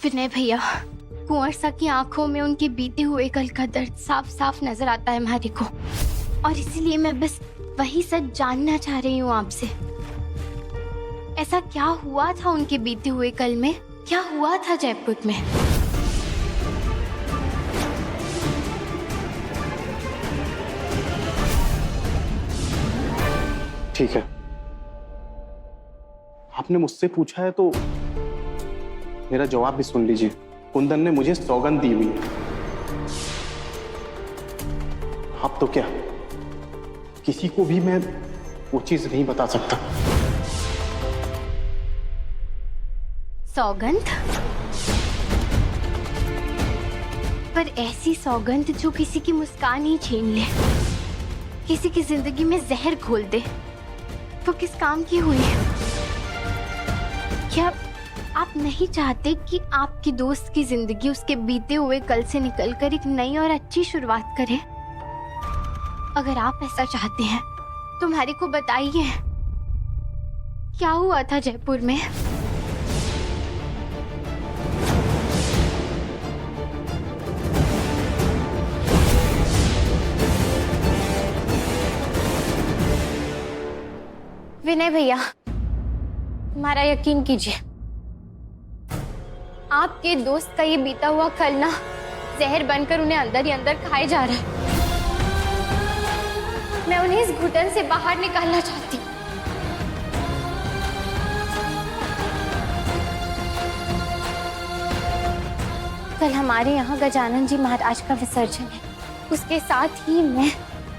विनय भैया, कुंवर सा की आंखों में उनके बीते हुए कल का दर्द साफ साफ नजर आता है हमारे को, और इसीलिए मैं बस वही सच जानना चाह रही हूँ आपसे। ऐसा क्या हुआ था उनके बीते हुए कल में? क्या हुआ था जयपुर में? ठीक है, आपने मुझसे पूछा है तो मेरा जवाब भी सुन लीजिए। कुंदन ने मुझे सौगंध दी हुई है। आप तो क्या, किसी को भी मैं वो चीज नहीं बता सकता। सौगंध? पर ऐसी सौगंध जो किसी की मुस्कान ही छीन ले, किसी की जिंदगी में जहर घोल दे, वो किस काम की हुई? क्या आप नहीं चाहते कि आपकी दोस्त की जिंदगी उसके बीते हुए कल से निकलकर एक नई और अच्छी शुरुआत करे? अगर आप ऐसा चाहते हैं तो हमारे को बताइए, क्या हुआ था जयपुर में? विनय भैया, हमारा यकीन कीजिए, आपके दोस्त का ये बीता हुआ कल ना जहर बनकर उन्हें अंदर ही अंदर खाए जा रहा है। मैं उन्हें इस घुटन से बाहर निकालना चाहती हूँ। कल हमारे यहाँ गजानन जी महाराज का विसर्जन है, उसके साथ ही मैं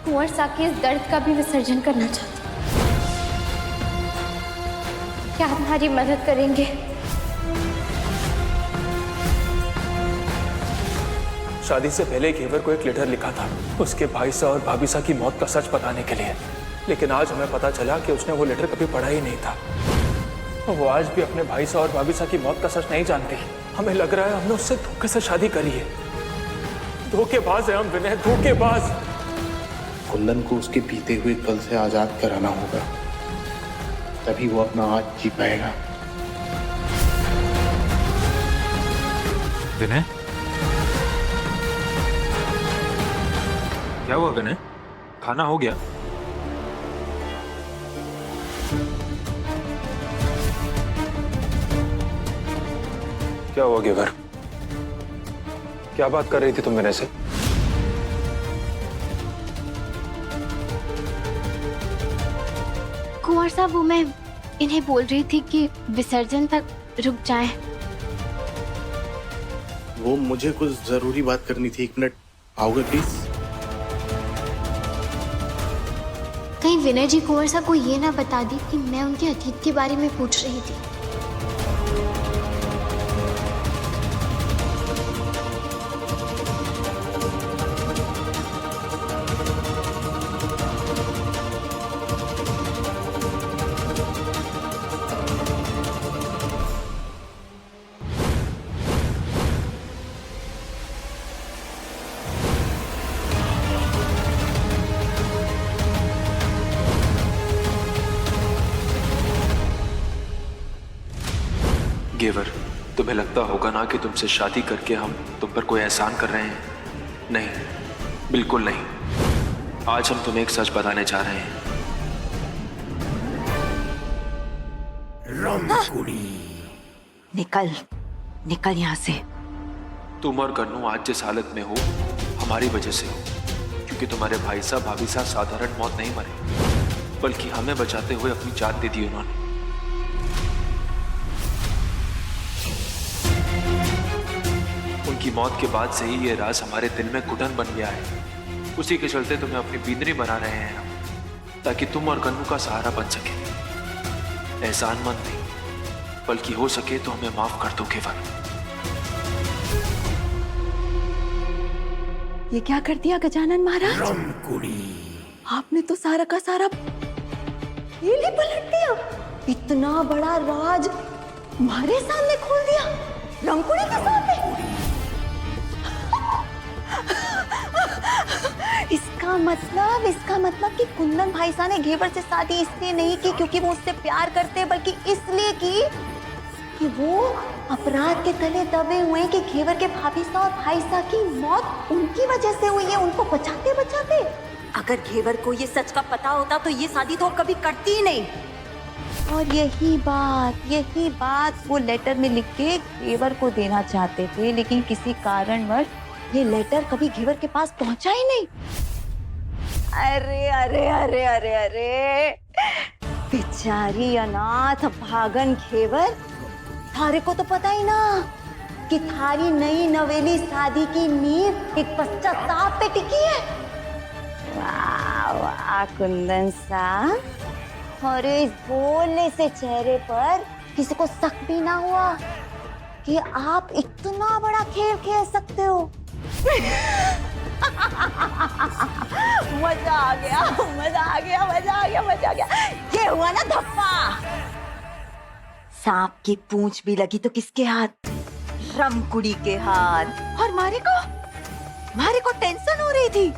कुंवर सा के इस दर्द का भी विसर्जन करना चाहती हूँ। क्या आप हमारी मदद करेंगे? शादी से पहले घेवर को एक लेटर लिखा था उसके भाई सा और भाभी सा की मौत का सच बताने के लिए, लेकिन आज हमें पता चला कि उसने वो लेटर कभी पढ़ा ही नहीं था। और वो आज भी अपने भाई सा और भाभी सा की मौत का सच नहीं जानती। हमें लग रहा है हमने उससे धोखे से शादी करी है। धोखेबाज है हम विनय, धोखेबाज। कुंदन को उसके बीते हुए कल से आजाद कराना होगा, तभी वो अपना आज जी पाएगा। विनय, क्या हुआ विनय? खाना हो गया? क्या हुआ घेवर? क्या बात कर रही थी तुम विनय से? कुंवर साहब, वो मैं इन्हें बोल रही थी कि विसर्जन तक रुक जाएं। वो मुझे कुछ जरूरी बात करनी थी, 1 मिनट आओगे प्लीज? कहीं विनय जी कुंवर साहब को ये ना बता दी कि मैं उनके अतीत के बारे में पूछ रही थी। घेवर, तुम्हें लगता होगा ना कि तुमसे शादी करके हम तुम पर कोई एहसान कर रहे हैं। नहीं, बिल्कुल नहीं। आज हम तुम्हें एक सच बताने जा रहे हैं। निकल निकल यहाँ से। तुम और कन्नू आज जिस हालत में हो हमारी वजह से हो, क्योंकि तुम्हारे भाई साहब भाभी साहब साधारण मौत नहीं मरे, बल्कि हमें बचाते हुए अपनी जान दे दी उन्होंने। उनकी मौत के बाद से ही ये राज हमारे दिल में घुटन बन गया है। उसी के चलते तुम्हें अपनी बींदनी बना रहे हैं हम, ताकि तुम और कन्नू का सहारा बन सके। एहसानमंद नहीं, बल्कि हो सके तो हमें माफ कर दो घेवर। ये क्या कर दिया गजानन महाराज? आपने तो सारा का सारा खेल ही पलट दिया। इतना बड़ा राज हमारे सामने खोल दिया, रंगकुड़ी के सामने। इसका मतलब कि कुंदन भाई साहब ने घेवर से शादी इसलिए नहीं की क्योंकि वो उससे प्यार करते, बल्कि इसलिए कि कि वो अपराध के तले दबे हुए हैं कि घेवर के भाभी सा और भाई सा की मौत उनकी वजह से हुई है, उनको बचाते बचाते। अगर घेवर को ये सच का पता होता तो ये शादी तो कभी करती ही नहीं। और यही बात वो लेटर में लिख के घेवर को देना चाहते थे, लेकिन किसी कारणवश ये लेटर कभी घेवर के पास पहुंचा ही नहीं। अरे अरे अरे अरे अरे, बेचारी अनाथ भागन घेवर, थारे को तो पता ही ना कि थारी नई नवेली शादी की नींव एक पश्चाताप पे टिकी है। वाह वाह कुंदन साहब, और इस भोले से चेहरे पर किसी को शक भी ना हुआ कि आप इतना बड़ा खेल खेल सकते हो। मजा आ गया, मजा आ गया, मजा आ गया, मजा आ गया। ये हुआ ना धप्पा। सांप की पूंछ भी लगी तो किसके हाथ? रमकुड़ी के हाथ। और मारे को टेंशन हो रही थी,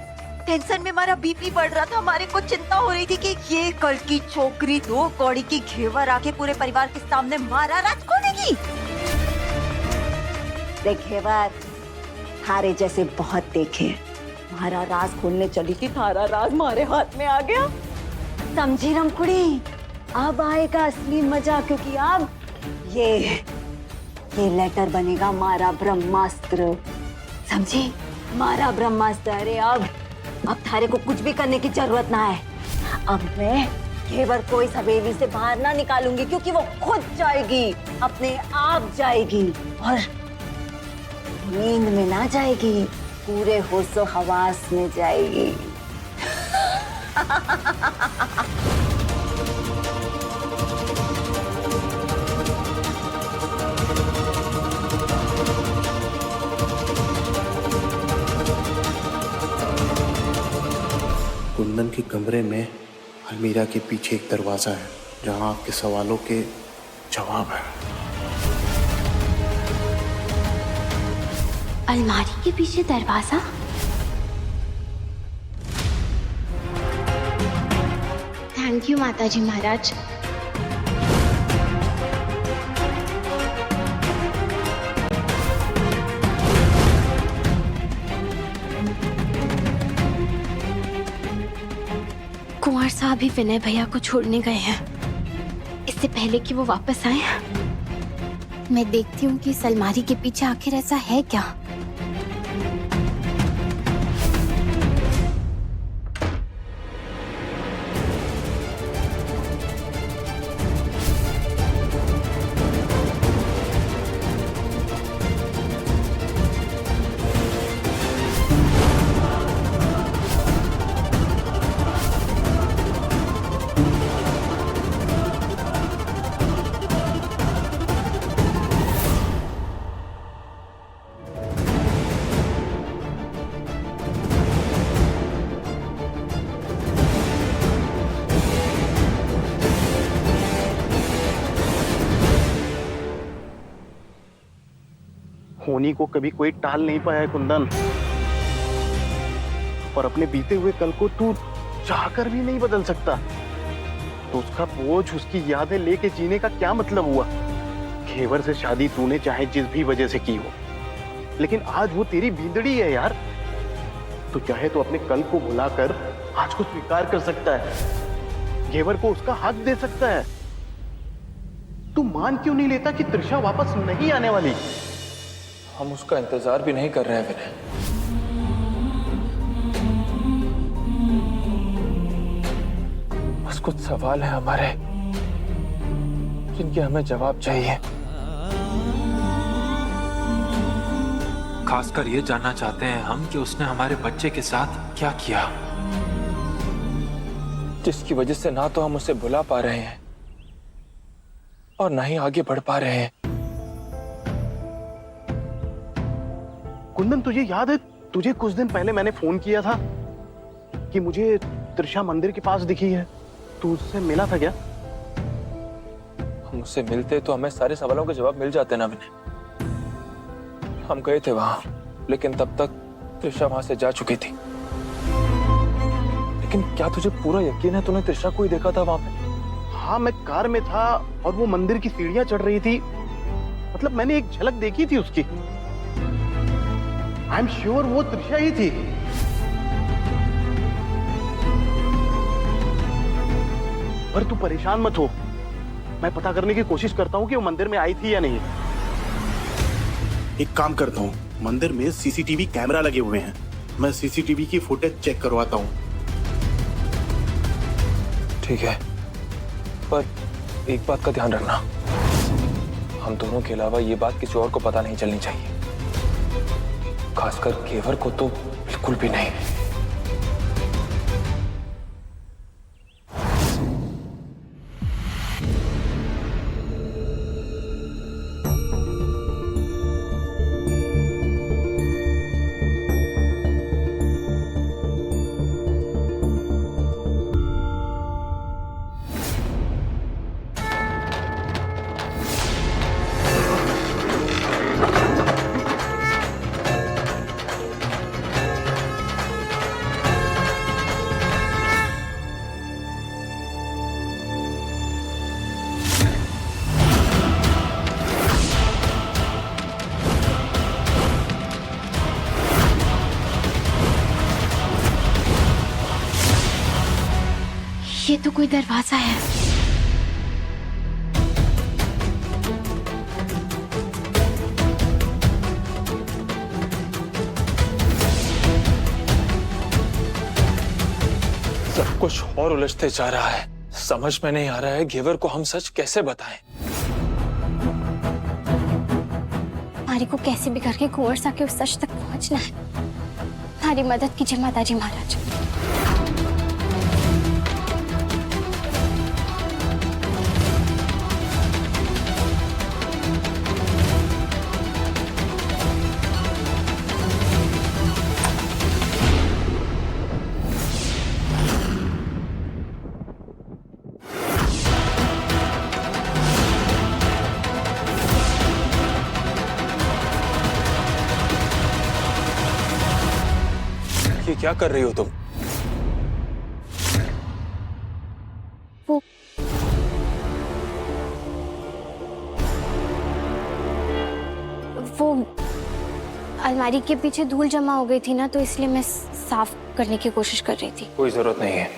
टेंशन में हमारा बीपी बढ़ रहा था। हमारे को चिंता हो रही थी कि ये कल की छोकरी 2 कौड़ी की घेवर आके पूरे परिवार के सामने मारा राज खोलेगी। देख घेवर, थारे जैसे बहुत देखे, हमारा राज खोलने चली थी, थारा राज हमारे हाथ में आ गया। समझी रमकुड़ी, अब आएगा असली मजा, क्योंकि अब ये लेटर बनेगा हमारा ब्रह्मास्त्र। समझी, हमारा ब्रह्मास्त्र। अरे अब थारे को कुछ भी करने की जरूरत ना है। अब मैं घेवर को इस हवेली से बाहर ना निकालूंगी, क्योंकि वो खुद जाएगी, अपने आप जाएगी, और नींद में ना जाएगी, पूरे होशो हवास में जाएगी। कुंदन के कमरे में अलमीरा के पीछे एक दरवाजा है जहां आपके सवालों के जवाब है। अलमारी के पीछे दरवाजा? थैंक यू माताजी महाराज। कुंवर साहब ही विनय भैया को छोड़ने गए हैं। इससे पहले कि वो वापस आए, मैं देखती हूँ कि इस अलमारी के पीछे आखिर ऐसा है क्या। होनी को कभी कोई टाल नहीं पाया है कुंदन, और अपने बीते हुए कल को तू चाहकर भी नहीं बदल सकता। तो उसका बोझ, उसकी यादें लेके जीने का क्या मतलब हुआ? घेवर से शादी तूने चाहे जिस भी वजह से की हो, लेकिन आज वो तेरी बींदड़ी है यार। तो चाहे तो अपने कल को भुलाकर आज को स्वीकार कर सकता है, घेवर को उसका हक दे सकता है। तू मान क्यों नहीं लेता कि त्रिशा वापस नहीं आने वाली? हम उसका इंतजार भी नहीं कर रहे हैं विनय। बस कुछ सवाल है हमारे जिनके हमें जवाब चाहिए। खासकर ये जानना चाहते हैं हम कि उसने हमारे बच्चे के साथ क्या किया, जिसकी वजह से ना तो हम उसे बुला पा रहे हैं और ना ही आगे बढ़ पा रहे हैं। कुंदन, तुझे याद है, तुझे कुछ दिन पहले मैंने फोन किया था कि मुझे त्रिशा मंदिर के पास दिखी है। तू उससे मिला था क्या? हम उससे मिलते तो हमें सारे सवालों के जवाब मिल जाते ना विनय। हम गए थे वहां, लेकिन तब तक त्रिशा वहां से जा चुकी थी। लेकिन क्या तुझे पूरा यकीन है तूने त्रिशा को ही देखा था वहां पे? हाँ, मैं कार में था और वो मंदिर की सीढ़ियां चढ़ रही थी, मतलब मैंने एक झलक देखी थी उसकी। आई एम श्योर वो त्रिशा ही थी। पर तू परेशान मत हो, मैं पता करने की कोशिश करता हूँ कि वो मंदिर में आई थी या नहीं। एक काम करता हूँ, मंदिर में सीसीटीवी कैमरा लगे हुए हैं, मैं सीसीटीवी की फुटेज चेक करवाता हूँ। ठीक है, पर एक बात का ध्यान रखना, हम दोनों के अलावा ये बात किसी और को पता नहीं चलनी चाहिए, खासकर घेवर को तो बिल्कुल भी नहीं। ये तो कोई दरवाजा है। सब कुछ और उलझते जा रहा है, समझ में नहीं आ रहा है घेवर को हम सच कैसे बताएं। हमारी को कैसे भी करके कुंवर सा के उस सच तक पहुंचना है। हमारी मदद कीजिए माताजी महाराज। ये क्या कर रही हो तुम? वो अलमारी के पीछे धूल जमा हो गई थी ना, तो इसलिए मैं साफ करने की कोशिश कर रही थी। कोई जरूरत नहीं है,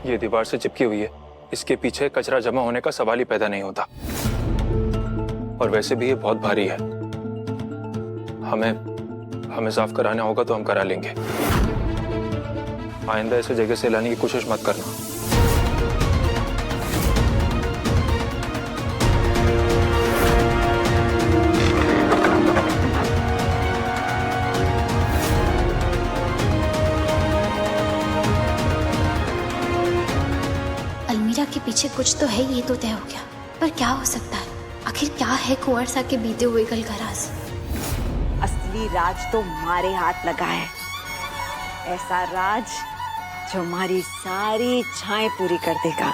ये दीवार से चिपकी हुई है, इसके पीछे कचरा जमा होने का सवाल ही पैदा नहीं होता। और वैसे भी ये बहुत भारी है, हमें साफ कराना होगा तो हम करा लेंगे। आइंदा ऐसे जगह से लाने की कोशिश मत करना। अलमीरा के पीछे कुछ तो है, ये तो तय हो गया, पर क्या हो सकता है? आखिर क्या है कुंवर सा के बीते हुए कल का राज? असली राज तो हमारे हाथ लगा है, ऐसा राज जो हमारी सारी इच्छाएं पूरी कर देगा।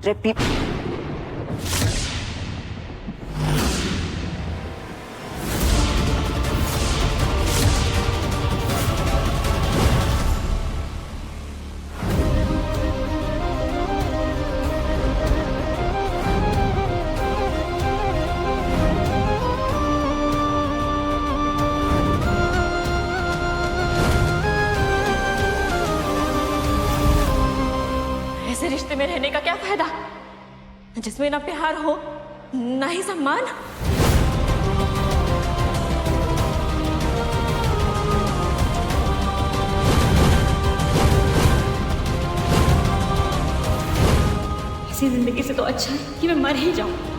Repeat. ऐसे रिश्ते में रहने का क्या फायदा जिसमें ना प्यार हो ना ही सम्मान। इसी जिंदगी से तो अच्छा है कि मैं मर ही जाऊं।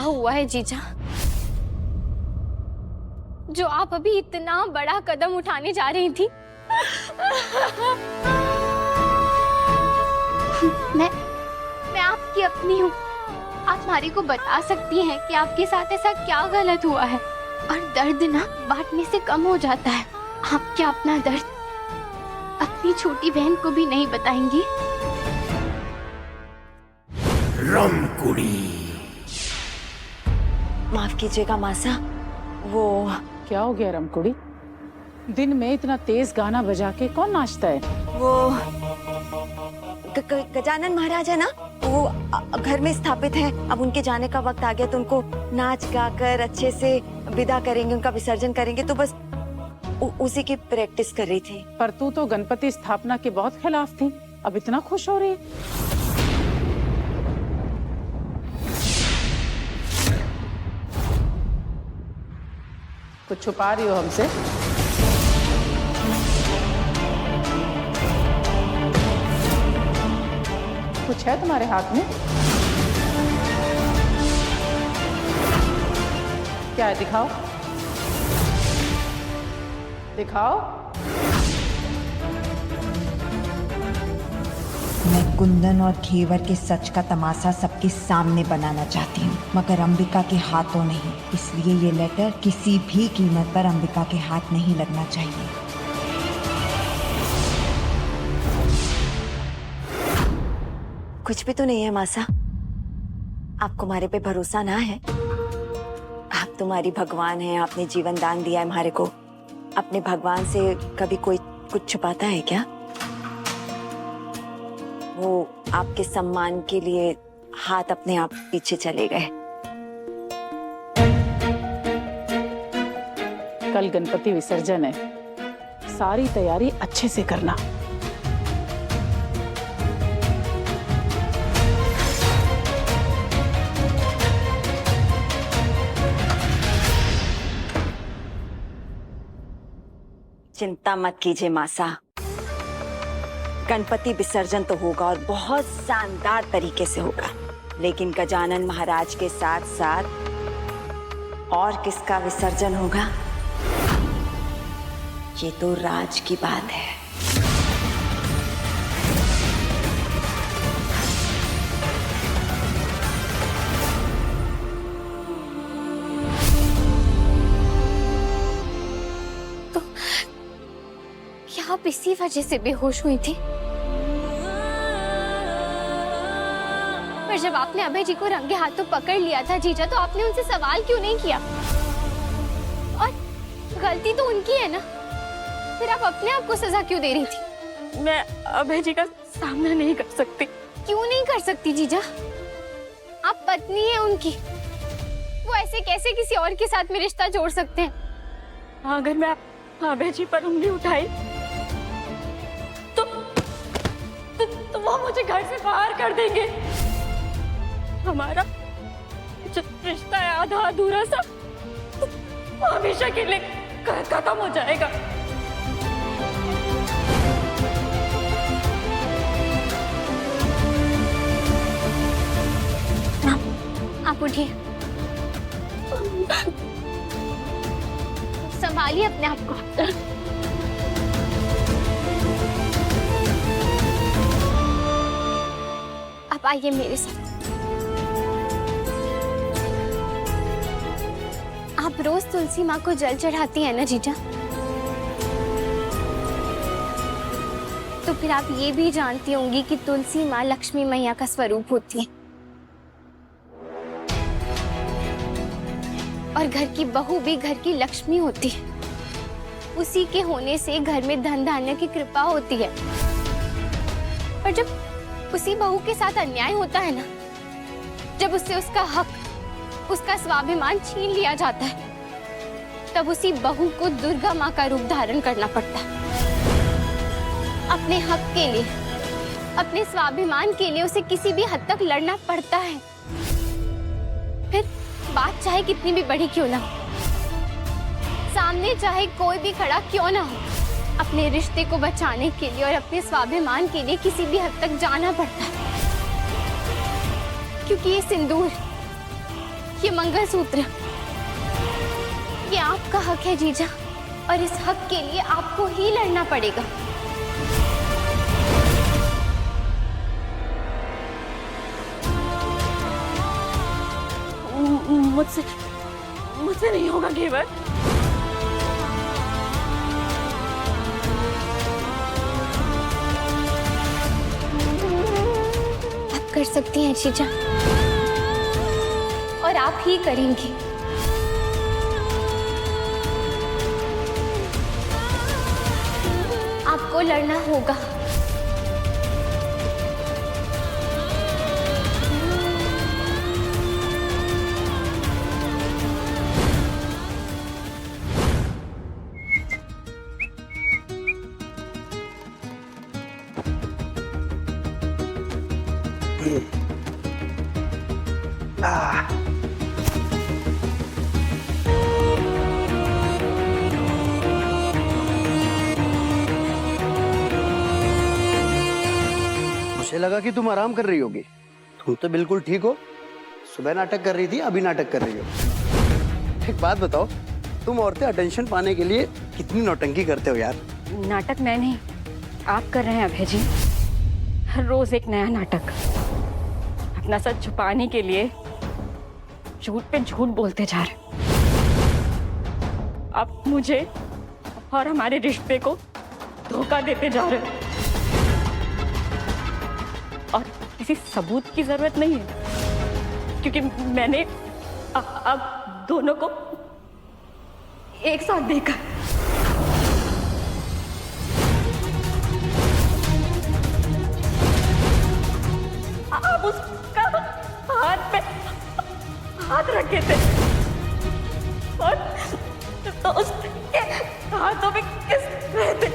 हुआ है जीजा, जो आप अभी इतना बड़ा कदम उठाने जा रही थी? मैं आपकी अपनी हूँ। आप मारी को बता सकती हैं कि आपके साथ ऐसा क्या गलत हुआ है, और दर्द ना बांटने से कम हो जाता है। आप क्या अपना दर्द अपनी छोटी बहन को भी नहीं बताएंगी? माफ कीजिएगा मासा, वो क्या हो गया रमकुड़ी? दिन में इतना तेज गाना बजा के कौन नाचता है? वो गजानन महाराज है ना, वो घर में स्थापित है। अब उनके जाने का वक्त आ गया, तो उनको नाच गाकर अच्छे से विदा करेंगे, उनका विसर्जन करेंगे, तो बस उसी की प्रैक्टिस कर रही थी। पर तू तो गणपति स्थापना के बहुत खिलाफ थी, अब इतना खुश हो रही है। कुछ छुपा रही हो हमसे? कुछ है तुम्हारे हाथ में? क्या है? दिखाओ दिखाओ। मैं कुंदन और घेवर के सच का तमाशा सबके सामने बनाना चाहती हूँ, मगर अंबिका के हाथों नहीं। इसलिए ये लेटर किसी भी कीमत पर अंबिका के हाथ नहीं लगना चाहिए। कुछ भी तो नहीं है मासा, आपको हमारे पे भरोसा ना है? आप तुम्हारी भगवान हैं, आपने जीवन दान दिया है हमारे को। अपने भगवान से कभी कोई कुछ छुपाता है क्या? वो आपके सम्मान के लिए हाथ अपने आप पीछे चले गए। कल गणपति विसर्जन है, सारी तैयारी अच्छे से करना। चिंता मत कीजिए मासा, गणपति विसर्जन तो होगा और बहुत शानदार तरीके से होगा, लेकिन गजानन महाराज के साथ साथ और किसका विसर्जन होगा, ये तो राज की बात है। तो क्या आप इसी वजह से बेहोश हुई थी? पर जब आपने अभय जी को रंगे हाथों पकड़ लिया था जीजा, तो आपने उनसे सवाल क्यों नहीं किया? और गलती तो उनकी है ना, फिर आप अपने आप को सजा क्यों दे रही थी? मैं अभय जी का सामना नहीं कर सकती। क्यों नहीं कर सकती जीजा? आप पत्नी है उनकी, वो ऐसे कैसे किसी और के साथ में रिश्ता जोड़ सकते हैं? अगर मैं अभय जी पर उंगली उठाई तो वो मुझे घर से बाहर कर देंगे। हमारा जो रिश्ता है आधा अधूरा सा, वो हमेशा के लिए खत्म हो जाएगा। आप उठिए, संभालिए अपने आप को। आप आइए मेरे साथ। आप रोज तुलसी माँ को जल चढ़ाती है ना जीजा? तो फिर आप ये भी जानती होंगी कि तुलसी माँ लक्ष्मी मैया का स्वरूप होती है, और घर की बहू भी घर की लक्ष्मी होती है। उसी के होने से घर में धन धान्य की कृपा होती है। पर जब उसी बहू के साथ अन्याय होता है ना, जब उससे उसका हक, उसका स्वाभिमान छीन लिया जाता है, तब उसी बहू को दुर्गा माँ का रूप धारण करना पड़ता है। अपने हक के लिए, अपने स्वाभिमान के लिए उसे किसी भी हद तक लड़ना पड़ता है। फिर बात चाहे कितनी भी बड़ी क्यों ना हो, सामने चाहे कोई भी खड़ा क्यों ना हो, अपने रिश्ते को बचाने के लिए और अपने स्वाभिमान के लिए किसी भी हद तक जाना पड़ता है। क्योंकि ये सिंदूर ये मंगलसूत्र, ये आपका हक है जीजा, और इस हक के लिए आपको ही लड़ना पड़ेगा। मुझसे नहीं होगा घेवर। आप कर सकती हैं जीजा, और आप ही करेंगी। आपको लड़ना होगा। मुझे लगा कि तुम आराम कर रही होगी। तुम तो बिल्कुल ठीक हो। सुबह नाटक कर रही थी, अभी नाटक कर रही हो। एक बात बताओ, तुम औरतें अटेंशन पाने के लिए कितनी नौटंकी करते हो यार। नाटक मैं नहीं, आप कर रहे हैं अभय जी। हर रोज एक नया नाटक। अपना सच छुपाने के लिए झूठ पे झूठ बोलते जा रहे। आप मुझे और हमारे रिश्ते को धोखा देते जा रहे, और किसी सबूत की जरूरत नहीं है, क्योंकि मैंने अब दोनों को एक साथ देखा। आप उसका हाथ पे हाथ रखे थे, और तो उसके हाथों में किस रहे थे।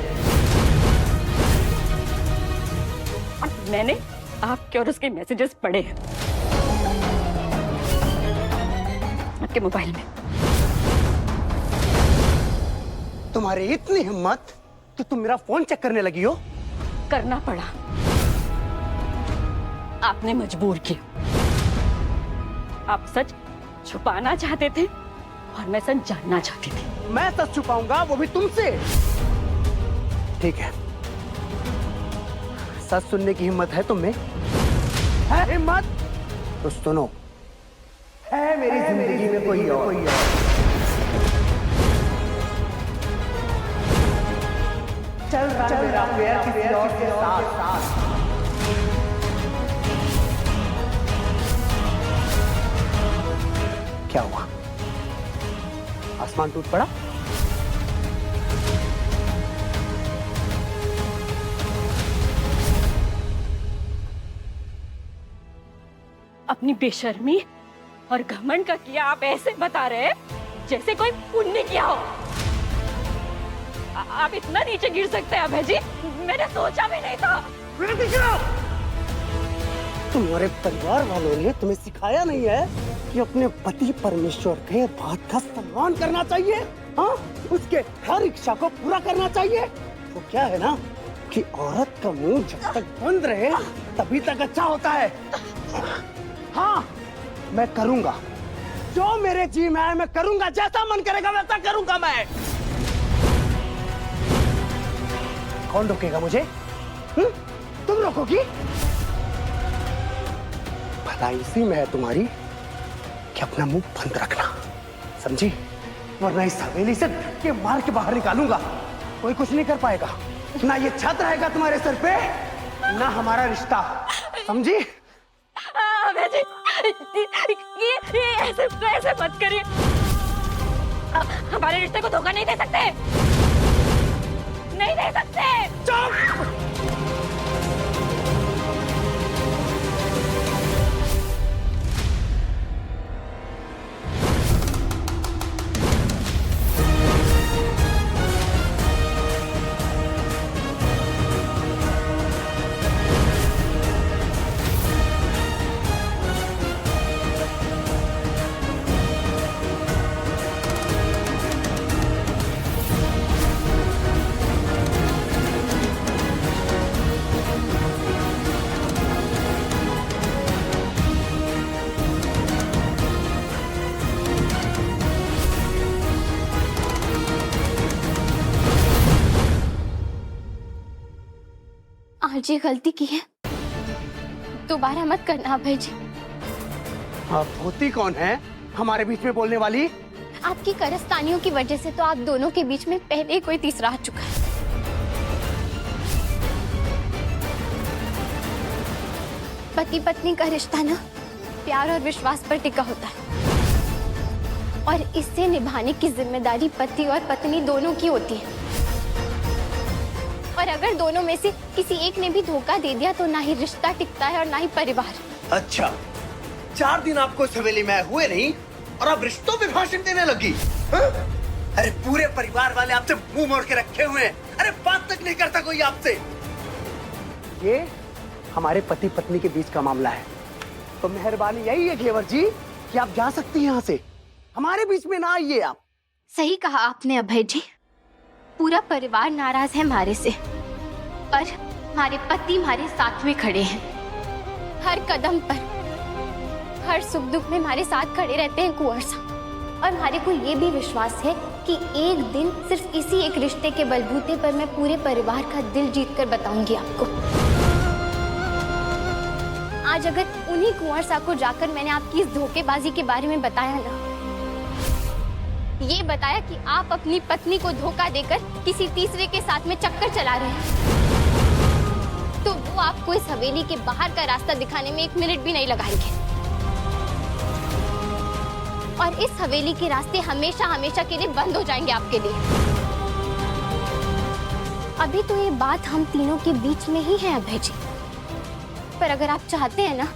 और मैंने आपके और उसके मैसेजेस पढ़े हैं आपके मोबाइल में। तुम्हारी इतनी हिम्मत कि तुम मेरा फोन चेक करने लगी हो। करना पड़ा, आपने मजबूर किया। आप सच छुपाना चाहते थे और मैं सच जानना चाहती थी। मैं सच छुपाऊंगा, वो भी तुमसे। ठीक है, सच सुनने की हिम्मत है तुम में? है हिम्मत? तो सुनो, है मेरी जिंदगी में कोई और। चल रहा है मेरा प्यार किसी और के साथ। क्या हुआ? आसमान टूट पड़ा? अपनी बेशर्मी और घमंड का किया आप ऐसे बता रहे हैं जैसे कोई पुण्य किया हो। आप इतना नीचे गिर सकते हैं अभय जी, मैंने सोचा भी नहीं था। तुम्हारे परिवार वालों ने तुम्हें सिखाया नहीं है कि अपने पति परमेश्वर के बात का सम्मान करना चाहिए? हाँ, उसके हर इच्छा को पूरा करना चाहिए। वो क्या है ना कि औरत का मुंह जब तक बंद रहे तभी तक अच्छा होता है। हाँ, मैं करूंगा जो मेरे जी में आए, मैं करूंगा। जैसा मन करेगा वैसा करूंगा मैं। कौन रोकेगा मुझे? तुम रोकोगी? भलाई इसी में है तुम्हारी कि अपना मुंह बंद रखना, समझी? वरना इस हवेली से धक्के मार के बाहर निकालूंगा। कोई कुछ नहीं कर पाएगा। ना ये छत रहेगा तुम्हारे सर पे, ना हमारा रिश्ता, समझी? अभय जी, ये ऐसे मत करिए। हमारे रिश्ते को धोखा नहीं दे सकते, नहीं दे सकते। चुप! मुझे गलती की है, दोबारा मत करना अभय जी। आप होती कौन है हमारे बीच में बोलने वाली? आपकी कारस्तानियों की वजह से तो आप दोनों के बीच में पहले ही कोई तीसरा आ चुका है। पति पत्नी का रिश्ता ना प्यार और विश्वास पर टिका होता है, और इससे निभाने की जिम्मेदारी पति और पत्नी दोनों की होती है। और अगर दोनों में से किसी एक ने भी धोखा दे दिया तो ना ही रिश्ता टिकता है और ना ही परिवार। अच्छा, 4 दिन आपको इस हवेली में हुए नहीं और आप रिश्तों पे भाषण देने लगी? हा? अरे पूरे परिवार वाले आपसे मुंह मोड़ के रखे हुए हैं। अरे बात तक नहीं करता कोई आपसे। ये हमारे पति पत्नी के बीच का मामला है, तो मेहरबानी यही है घेवर जी कि आप जा सकती हैं यहाँ से, हमारे बीच में ना आइए आप। सही कहा आपने अभय जी, पूरा परिवार नाराज है हमारे से, पर हमारे पति हमारे साथ में खड़े हैं। हर कदम पर, हर सुख दुख में हमारे साथ खड़े रहते हैं कुंवर साहब। और हमारे को ये भी विश्वास है कि एक दिन सिर्फ इसी एक रिश्ते के बलबूते पर मैं पूरे परिवार का दिल जीत कर बताऊंगी आपको। आज अगर उन्हीं कुंवर साहब को जाकर मैंने आपकी इस धोखेबाजी के बारे में बताया ना, ये बताया कि आप अपनी पत्नी को धोखा देकर किसी तीसरे के साथ में चक्कर चला रहे हैं, तो वो आपको इस हवेली के बाहर का रास्ता दिखाने में 1 मिनट भी नहीं लगाएंगे। और इस हवेली के रास्ते हमेशा हमेशा के लिए बंद हो जाएंगे आपके लिए। अभी तो ये बात हम तीनों के बीच में ही है अभय जी, पर अगर आप चाहते हैं ना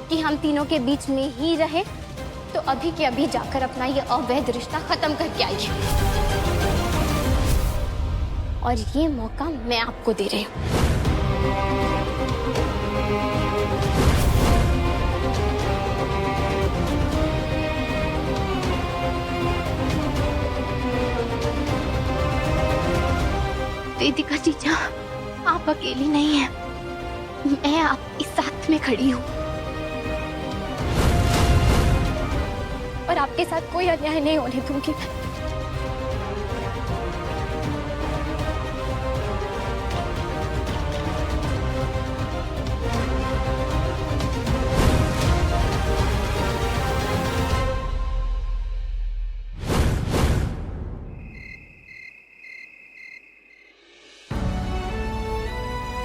कि हम तीनों के बीच में ही रहे, तो अभी के अभी जाकर अपना ये अवैध रिश्ता खत्म करके आइए। और ये मौका मैं आपको दे रही हूँ। वेदिका जीजा, आप अकेली नहीं हैं, मैं आपके साथ में खड़ी हूँ और आपके साथ कोई अन्याय नहीं होने दूंगी मैं।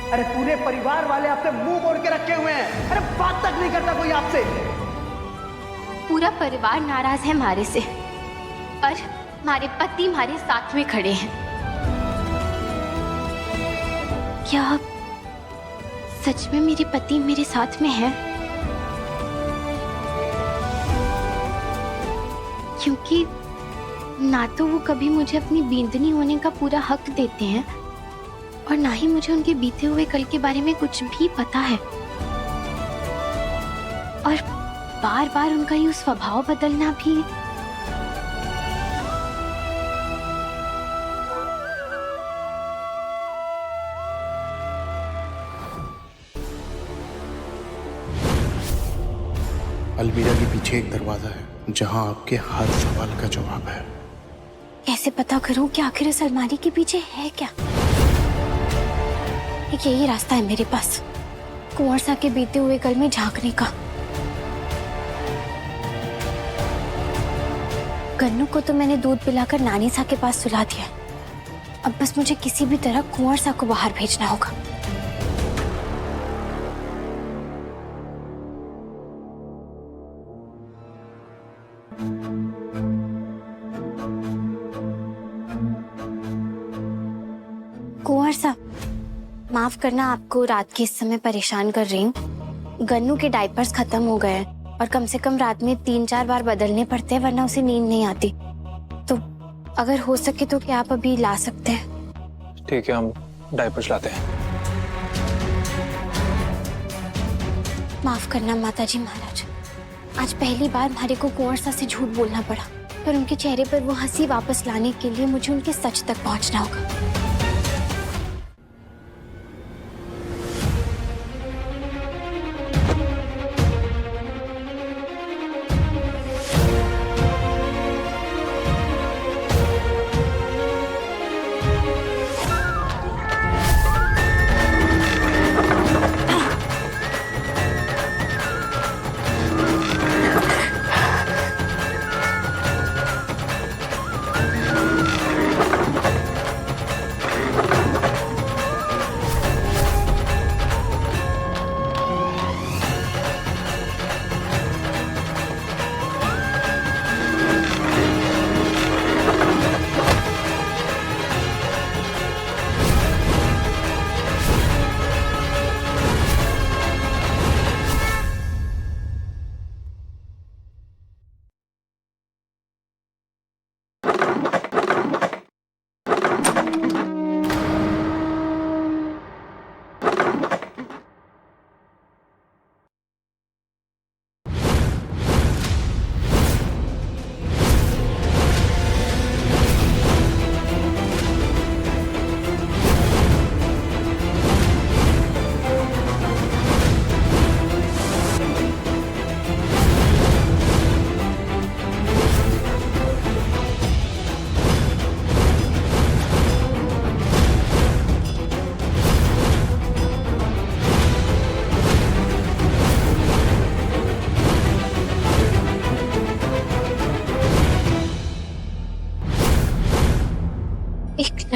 अरे पूरे परिवार वाले आपसे मुंह मोड़ के रखे हुए हैं। अरे बात तक नहीं करता कोई आपसे। पूरा परिवार नाराज है हमारे से, पर हमारे पति हमारे साथ में खड़े हैं। क्या सच में मेरे पति मेरे साथ में हैं? क्योंकि ना तो वो कभी मुझे अपनी बींदनी होने का पूरा हक देते हैं, और ना ही मुझे उनके बीते हुए कल के बारे में कुछ भी पता है। और बार बार उनका ये स्वभाव बदलना भी। अलमीरा के पीछे एक दरवाजा है जहां आपके हर सवाल का जवाब है। कैसे पता करूं कि आखिर इस अलमारी के पीछे है क्या? एक यही रास्ता है मेरे पास, कुंवर साहब के बीते हुए कल में झांकने का। गन्नू को तो मैंने दूध पिलाकर नानी साहब के पास सुला दिया, अब बस मुझे किसी भी तरह कुंवर साहब को बाहर भेजना होगा। कुंवर साहब, माफ करना आपको रात के इस समय परेशान कर रही हूँ। गन्नू के डायपर्स खत्म हो गए हैं और कम से कम रात में 3-4 बार बदलने पड़ते हैं, वरना उसे नींद नहीं आती। तो अगर हो सके तो क्या आप अभी ला सकते हैं? ठीक है, हम डायपर्स लाते हैं। माफ करना माताजी महाराज, आज पहली बार हमारे को कुंवर साहब से झूठ बोलना पड़ा, पर उनके चेहरे पर वो हंसी वापस लाने के लिए मुझे उनके सच तक पहुंचना होगा।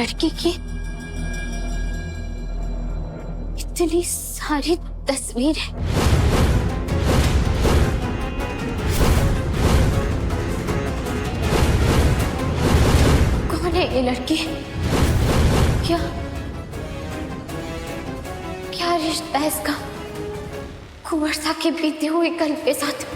लड़के की इतनी सारी तस्वीरें। कौन है ये लड़की? क्या क्या रिश्ता है इसका कुंवर सा के बीते हुए कल के साथ?